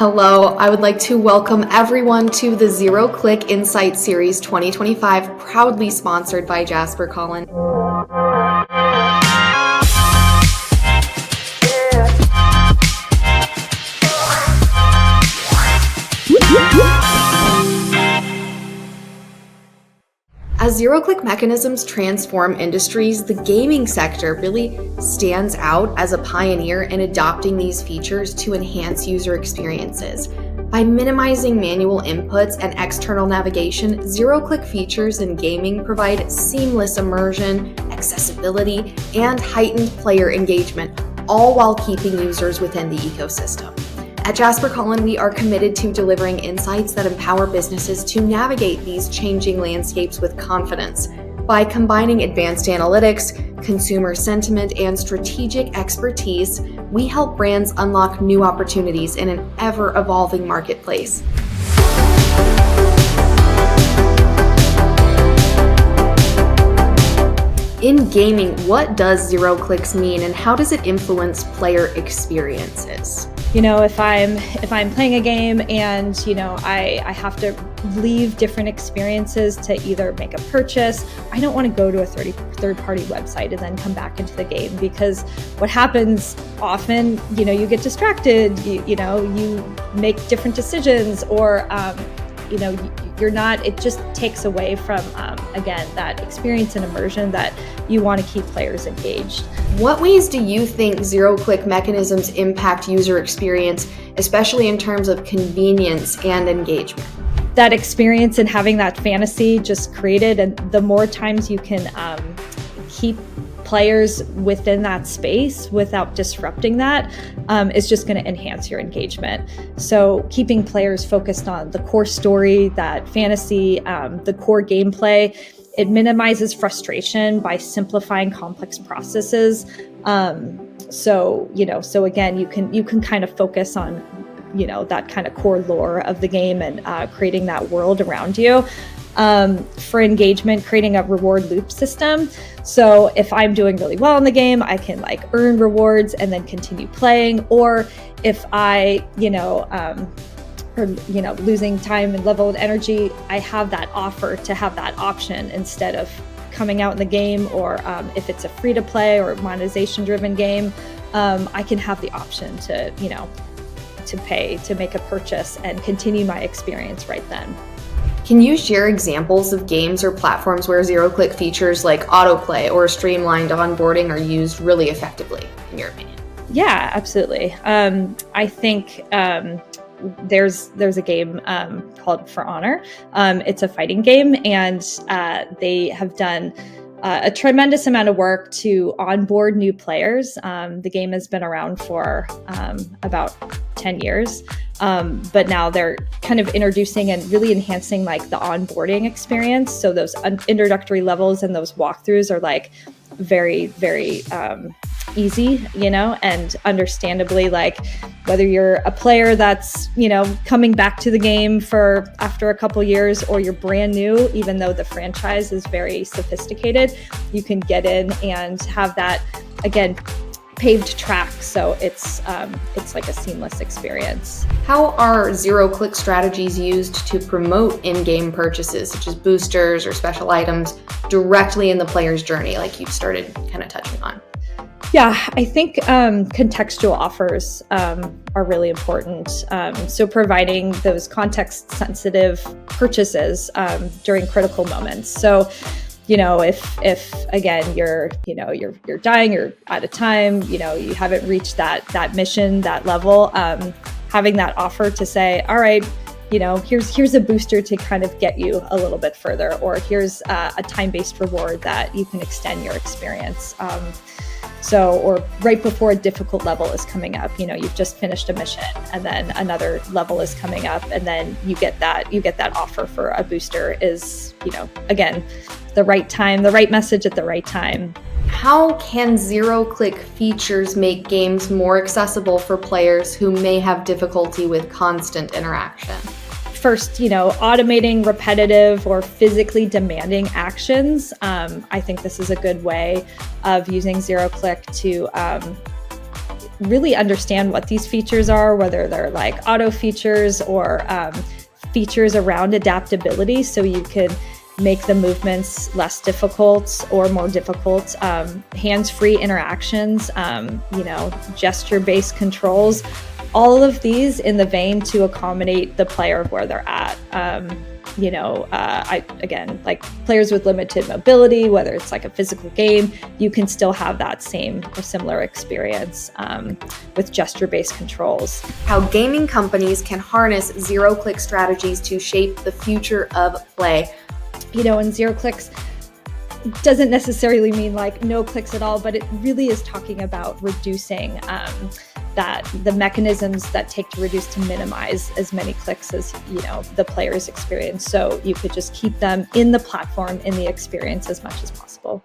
Hello, I would like to welcome everyone to the Zero Click Insight Series 2025, proudly sponsored by Jasper Colin. As zero-click mechanisms transform industries, the gaming sector really stands out as a pioneer in adopting these features to enhance user experiences. By minimizing manual inputs and external navigation, zero-click features in gaming provide seamless immersion, accessibility, and heightened player engagement, all while keeping users within the ecosystem. At Jasper Colin, we are committed to delivering insights that empower businesses to navigate these changing landscapes with confidence. By combining advanced analytics, consumer sentiment, and strategic expertise, we help brands unlock new opportunities in an ever-evolving marketplace. In gaming, what does zero clicks mean, and how does it influence player experiences? If I'm playing a game and, I have to leave different experiences to either make a purchase, I don't want to go to a third-party website and then come back into the game, because what happens often, you get distracted, you make different decisions, or, it just takes away from, again, that experience and immersion that you want to keep players engaged. What ways do you think zero-click mechanisms impact user experience, especially in terms of convenience and engagement? That experience and having that fantasy just created, and the more times you can keep players within that space without disrupting that, is just going to enhance your engagement. So keeping players focused on the core story, that fantasy, the core gameplay, it minimizes frustration by simplifying complex processes. So again, you can kind of focus on, that kind of core lore of the game and creating that world around you. For engagement, creating a reward loop system. So if I'm doing really well in the game, I can earn rewards and then continue playing. Or if I, losing time and level and energy, I have that offer to have that option instead of coming out in the game. Or if it's a free to play or monetization driven game, I can have the option to pay to make a purchase and continue my experience right then. Can you share examples of games or platforms where zero-click features like autoplay or streamlined onboarding are used really effectively, in your opinion? Yeah, absolutely. I think there's a game called For Honor. It's a fighting game, and they have done a tremendous amount of work to onboard new players. The game has been around for about 10 years. But now they're kind of introducing and really enhancing the onboarding experience. So those introductory levels and those walkthroughs are very, very easy, and understandably, whether you're a player that's, coming back to the game after a couple years, or you're brand new, even though the franchise is very sophisticated, you can get in and have that, again, paved track, so it's like a seamless experience. How are zero-click strategies used to promote in-game purchases, such as boosters or special items, directly in the player's journey, like you started kind of touching on? Yeah, I think contextual offers are really important. So providing those context-sensitive purchases during critical moments. So, if again you're dying, you're out of time, you haven't reached that mission, that level, having that offer to say, all right, here's a booster to kind of get you a little bit further, or here's a time-based reward that you can extend your experience. Or right before a difficult level is coming up, you've just finished a mission and then another level is coming up, and then you get that offer for a booster is, again, the right time, the right message at the right time. How can zero-click features make games more accessible for players who may have difficulty with constant interaction? First, automating repetitive or physically demanding actions. I think this is a good way of using zero-click to really understand what these features are, whether they're like auto features or features around adaptability, so you can make the movements less difficult or more difficult, hands-free interactions, gesture-based controls, all of these in the vein to accommodate the player where they're at. Like players with limited mobility, whether it's like a physical game, you can still have that same or similar experience with gesture-based controls. How gaming companies can harness zero-click strategies to shape the future of play. And zero clicks doesn't necessarily mean like no clicks at all, but it really is talking about reducing the mechanisms that take to reduce to minimize as many clicks as the players experience, so you could just keep them in the platform, in the experience as much as possible.